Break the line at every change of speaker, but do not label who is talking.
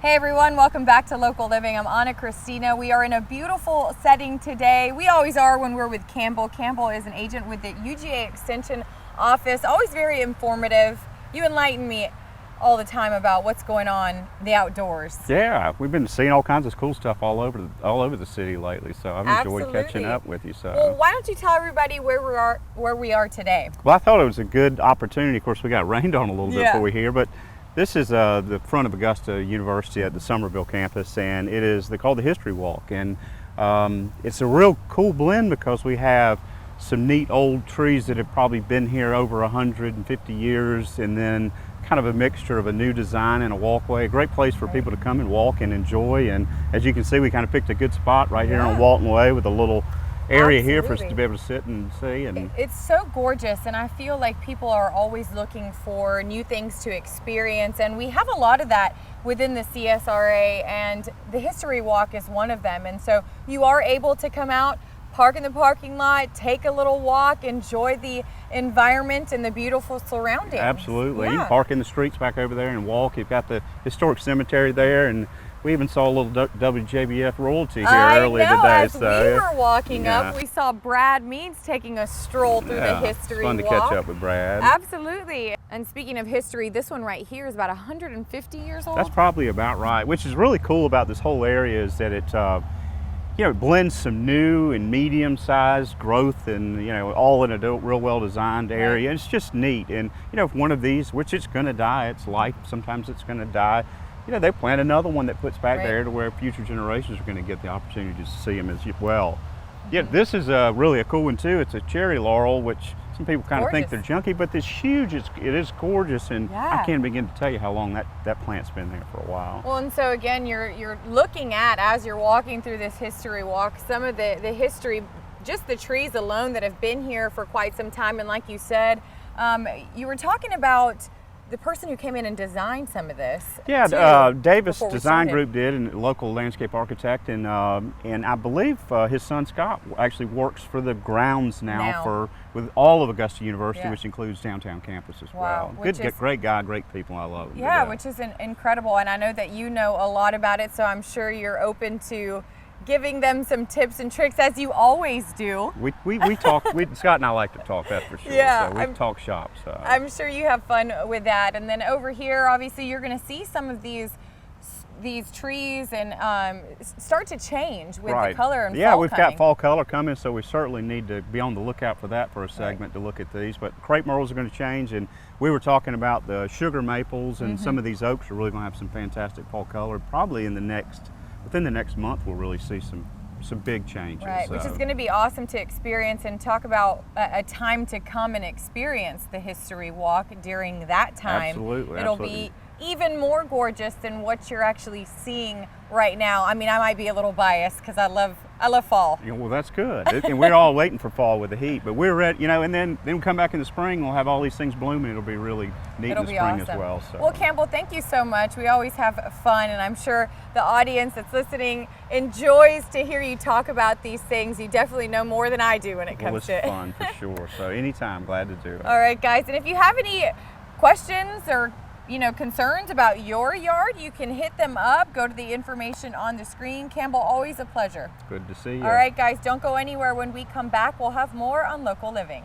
Hey everyone, welcome back to Local Living. I'm Anna Christina. We are in a beautiful setting today. We always are when we're with Campbell. Campbell is an agent with the UGA Extension Office, always very informative. You enlighten me all the time about what's going on in the outdoors.
Yeah, we've been seeing all kinds of cool stuff all over the city lately, so I've enjoyed catching up with you. So,
well, why don't you tell everybody where we are today?
Well, I thought it was a good opportunity. Of course, we got rained on a little bit before we here, but this is the front of Augusta University at the Summerville campus, and they call it the History Walk, and it's a real cool blend because we have some neat old trees that have probably been here over 150 years, and then kind of a mixture of a new design and a walkway. A great place for people to come and walk and enjoy. And as you can see, we kind of picked a good spot right here on Walton Way with a little area here for us to be able to sit and see. And
it's so gorgeous, and I feel like people are always looking for new things to experience, and we have a lot of that within the CSRA, and the History Walk is one of them. And so you are able to come out, park in the parking lot, take a little walk, enjoy the environment and the beautiful surroundings.
Absolutely. You can park in the streets back over there and walk. You've got the historic cemetery there, and we even saw a little WJBF royalty here earlier today.
As we were walking up, we saw Brad Means taking a stroll through the History Walk.
It's fun to catch up with Brad.
Absolutely. And speaking of history, this one right here is about 150 years old.
That's probably about right. Which is really cool about this whole area is that it it blends some new and medium-sized growth, and all in a real well-designed area. It's just neat. And if one of these, which it's going to die, it's life. Sometimes it's going to die. They plant another one that puts back there to where future generations are going to get the opportunity to see them as well. Yeah, this is really a cool one too. It's a cherry laurel, which some people kind of think they're junky, but it's huge. It is gorgeous, and I can't begin to tell you how long that plant's been there for a while.
Well, and so again, you're looking at, as you're walking through this history walk, some of the history, just the trees alone that have been here for quite some time. And like you said, you were talking about the person who came in and designed some of this.
Yeah, Davis Design Group did, and a local landscape architect, and I believe his son Scott actually works for the grounds now. with all of Augusta University, which includes downtown campus as well. Great guy, great people. I love him.
Yeah, which is incredible, and I know that you know a lot about it, so I'm sure you're open to giving them some tips and tricks, as you always do.
We talk. Scott and I like to talk, that's for sure.
Yeah,
so we talk shop. So
I'm sure you have fun with that. And then over here, obviously, you're going to see some of these trees and start to change with the color and fall
we've got fall color coming, so we certainly need to be on the lookout for that for a segment to look at these. But crepe myrtles are going to change, and we were talking about the sugar maples, and some of these oaks are really going to have some fantastic fall color. Probably within the next month, we'll really see some big changes.
Right, which is going to be awesome to experience, and talk about a time to come and experience the History Walk during that time.
Absolutely.
It'll be even more gorgeous than what you're actually seeing right now. I mean, I might be a little biased because I love fall.
Well, that's good. And we're all waiting for fall with the heat, but we're ready, and then we come back in the spring, we'll have all these things blooming. It'll be really neat in the spring as well. So.
Well, Campbell, thank you so much. We always have fun, and I'm sure the audience that's listening enjoys to hear you talk about these things. You definitely know more than I do when it comes to it.
It's fun for sure. So anytime, glad to do it.
All right, guys, and if you have any questions or concerns about your yard, you can hit them up. Go to the information on the screen. Campbell, always a pleasure.
Good to see you.
All right, guys, don't go anywhere. When we come back, we'll have more on Local Living.